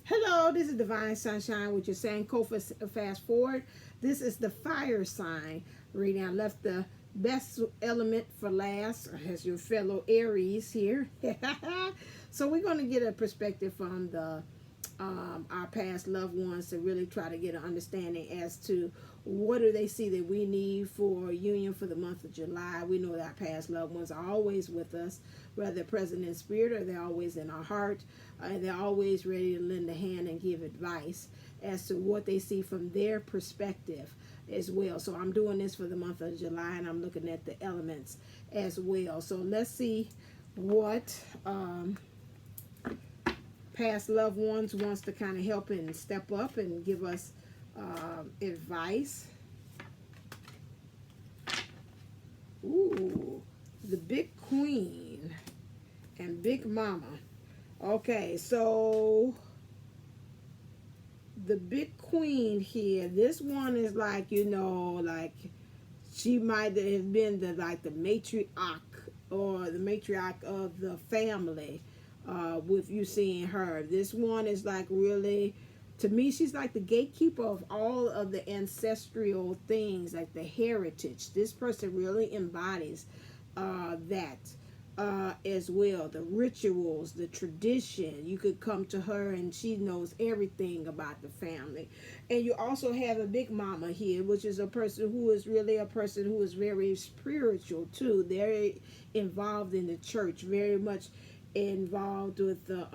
Hello, this is Divine Sunshine with your Sankofa fast forward. This is the fire sign reading. I left the best element for last as your fellow Aries here. So we're going to get a perspective from the our past loved ones to really try to get an understanding as to what do they see that we need for union for the month of July. We know that our past loved ones are always with us, whether they're present in spirit or they're always in our heart. They're always ready to lend a hand and give advice as to what they see from their perspective as well. So I'm doing this for the month of July, and I'm looking at the elements as well. So let's see what past loved ones wants to kind of help and step up and give us advice. Ooh, the Big Queen and Big Mama. Okay, so the Big Queen here, this one is like, you know, like she might have been the matriarch or the matriarch of the family. With you seeing her, this one is like really, to me, she's like the gatekeeper of all of the ancestral things, like the heritage. This person really embodies that as well. The rituals, the tradition. You could come to her and she knows everything about the family. And you also have a Big Mama here, which is a person who is really a person who is very spiritual too. They're involved in the church, very much involved with the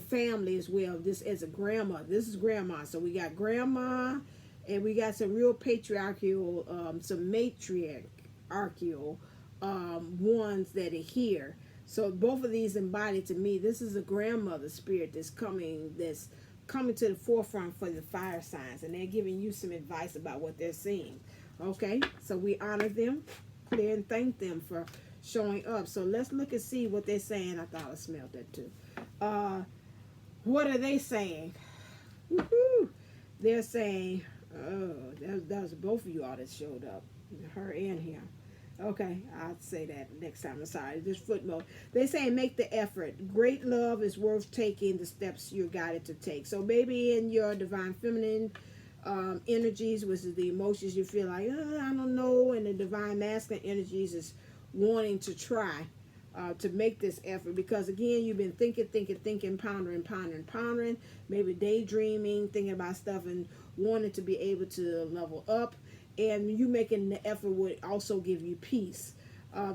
family as well. This is a grandma. This is grandma. So we got grandma, and we got some real patriarchal, some matriarchal ones that are here. So both of these embody, to me, this is a grandmother spirit that's coming to the forefront for the fire signs, and they're giving you some advice about what they're seeing. Okay, so we honor them, clear, and thank them for showing up. So let's look and see what they're saying. I thought I smelled that too. What are they saying? Woo-hoo. They're saying, oh, that was both of you all that showed up, her and him. Okay, I'll say that next time. I'm sorry, just footnote. They say make the effort. Great love is worth taking the steps you're guided to take. So maybe in your divine feminine energies, which is the emotions you feel like, I don't know, and the divine masculine energies is wanting to try to make this effort, because again, you've been thinking, pondering, maybe daydreaming, thinking about stuff and wanting to be able to level up, and you making the effort would also give you peace.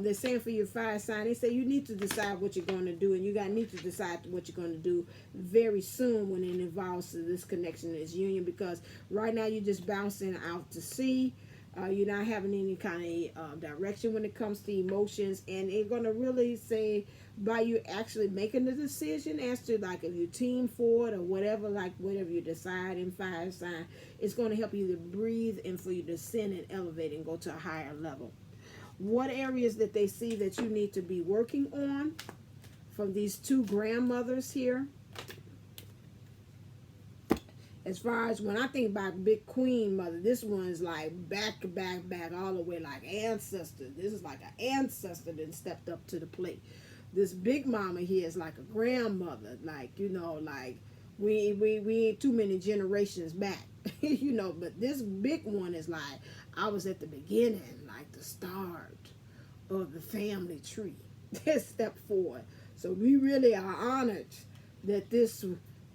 They're saying for your fire sign, they say you need to decide what you're going to do, and you need to decide what you're going to do very soon when it involves this connection, this union, because right now you're just bouncing out to sea. You're not having any kind of direction when it comes to emotions, and it's going to really say by you actually making the decision as to like if you team for it or whatever, like whatever you decide in fire sign, it's going to help you to breathe and for you to ascend and elevate and go to a higher level. What areas that they see that you need to be working on from these two grandmothers here? As far as when I think about Big Queen Mother, this one's like back all the way, like ancestor. This is like an ancestor that stepped up to the plate. This Big Mama here is like a grandmother, like, you know, like we ain't too many generations back, you know. But this big one is like, I was at the beginning, like the start of the family tree. Step forward. So we really are honored that this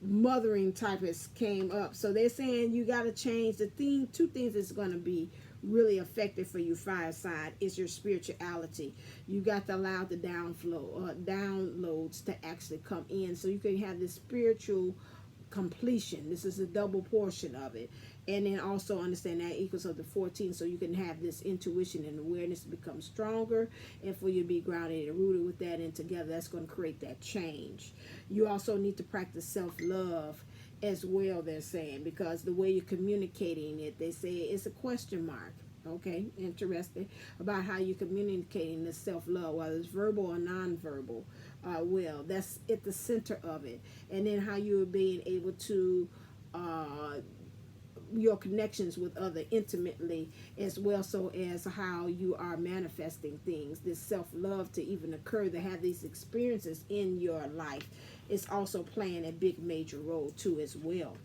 mothering type has came up. So they're saying you got to change the thing. Two things that's going to be really effective for you fire sign is your spirituality. You got to allow the downloads to actually come in, so you can have this spiritual completion. This is a double portion of it, and then also understand that equals of the 14, so you can have this intuition and awareness to become stronger, and for you to be grounded and rooted with that, and together that's going to create that change. You also need to practice self-love as well, they're saying, because the way you're communicating it, they say it's a question mark. Okay, interesting about how you're communicating this self-love, whether it's verbal or non-verbal. Well, that's at the center of it. And then how you're being able to your connections with other intimately, as well, so as how you are manifesting things. This self-love to even occur, to have these experiences in your life, is also playing a big major role too as well.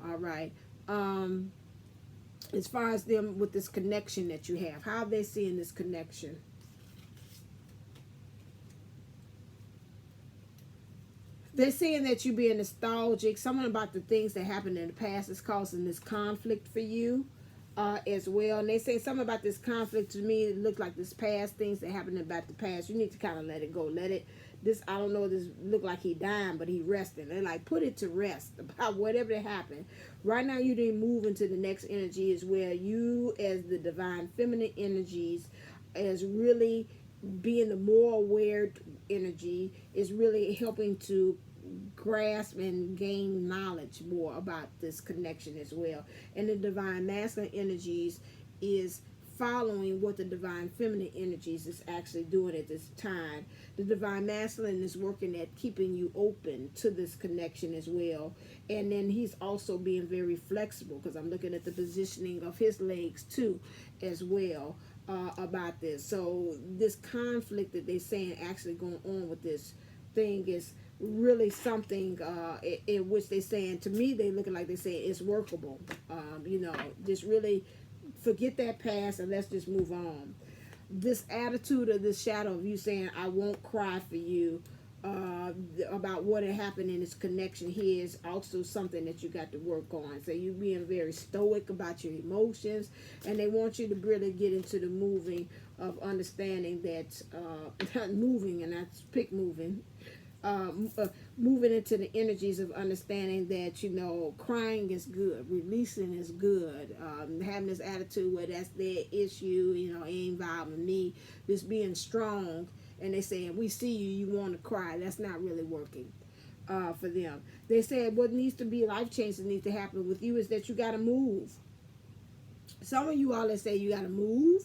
All right. As far as them with this connection that you have, how are they seeing this connection? They're saying that you're being nostalgic. Something about the things that happened in the past is causing this conflict for you as well. And they say something about this conflict. To me, it looks like this past things that happened about the past. You need to kind of let it go. Let it. This, I don't know, this look like he dying, but he resting. And like, put it to rest about whatever happened. Right now, you didn't move into the next energy, is where you, as the divine feminine energies, as really being the more aware energy, is really helping to grasp and gain knowledge more about this connection as well. And the divine masculine energies is following what the divine feminine energies is actually doing at this time. The divine masculine is working at keeping you open to this connection as well. And then he's also being very flexible, because I'm looking at the positioning of his legs too as well about this. So this conflict that they're saying actually going on with this thing is really something in which they're saying, to me, they looking like they say it's workable. Just really forget that past and let's just move on. This attitude of this shadow of you saying, I won't cry for you, about what had happened in this connection here, is also something that you got to work on. So you being very stoic about your emotions, and they want you to really get into the moving of understanding that not moving, and that's pick moving, moving into the energies of understanding that, crying is good, releasing is good, having this attitude where that's their issue, it ain't involving me, just being strong. And they saying, we see you want to cry. That's not really working for them. They said what needs to be life change that needs to happen with you is that you got to move. Some of you all that say you got to move,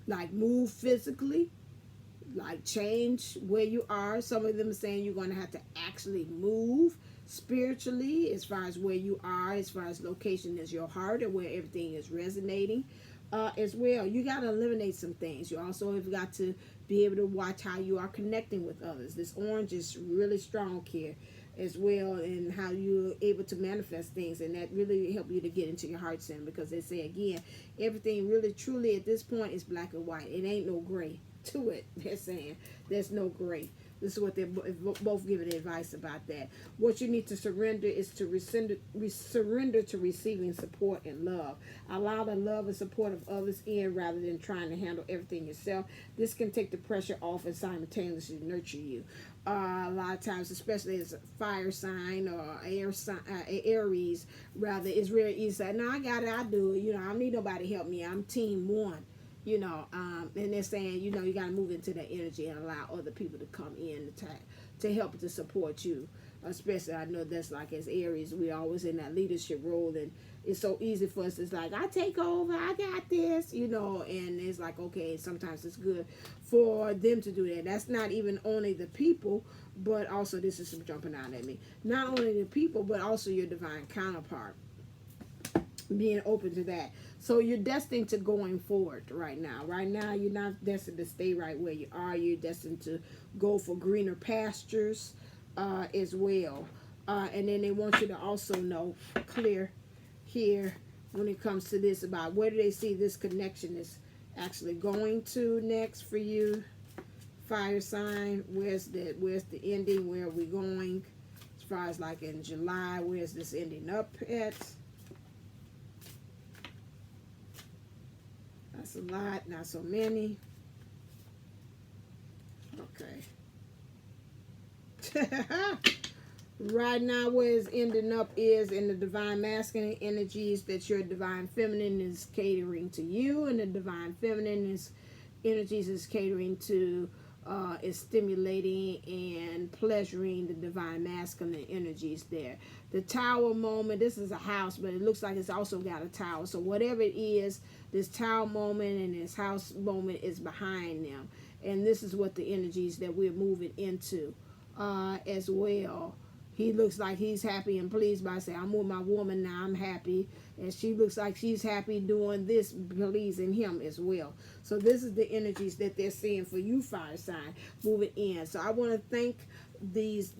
like move physically, like change where you are. Some of them are saying you're going to have to actually move spiritually, as far as where you are, as far as location is your heart, and where everything is resonating as well. You got to eliminate some things. You also have got to be able to watch how you are connecting with others. This orange is really strong here as well, and how you're able to manifest things, and that really help you to get into your heart center, because they say again, everything really truly at this point is black and white. It ain't no gray to it. They're saying there's no gray. This is what they're both giving advice about that. What you need to surrender is to surrender to receiving support and love. Allow the love and support of others in, rather than trying to handle everything yourself. This can take the pressure off and simultaneously nurture you. A lot of times, especially as a fire sign or air sign, Aries, rather, it's really easy to say, no, I got it, I do it. I don't need nobody to help me. I'm team one. And they're saying, you got to move into that energy and allow other people to come in to help to support you. Especially, I know that's like as Aries, we're always in that leadership role, and it's so easy for us. It's like, I take over, I got this, and it's like, okay, sometimes it's good for them to do that. That's not even only the people, but also, this is some jumping out at me, not only the people, but also your divine counterpart, being open to that. So you're destined to going forward right now. Right now, you're not destined to stay right where you are. You're destined to go for greener pastures as well. And then they want you to also know clear here when it comes to this about where do they see this connection is actually going to next for you. Fire sign, where's the ending? Where are we going? As far as like in July, where's this ending up at? That's a lot, not so many. Okay. Right now, where it's ending up is in the divine masculine energies, that your divine feminine is catering to you, and the divine feminine energies is catering to, is stimulating and pleasuring the divine masculine energies there. The tower moment, this is a house, but it looks like it's also got a tower. So whatever it is, this tower moment and this house moment is behind them. And this is what the energies that we're moving into as well he looks like he's happy and pleased by saying, I'm with my woman now, I'm happy. And she looks like she's happy doing this, pleasing him as well. So this is the energies that they're seeing for you, fire sign, moving in. So I want to thank this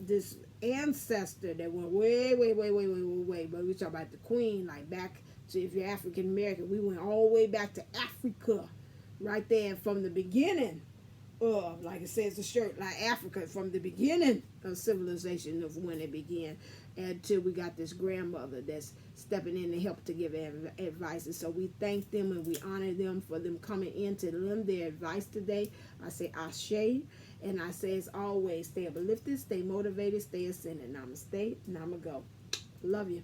ancestor that went way, but we talk about the queen, like back to, if you're African American, we went all the way back to Africa, right there from the beginning of, like it says the shirt, like Africa, from the beginning of civilization of when it began, until we got this grandmother that's stepping in to help to give advice. And so we thank them and we honor them for them coming in to lend their advice today. I say ashe, and I say as always, stay uplifted, stay motivated, stay ascended. Namaste, namago. Love you.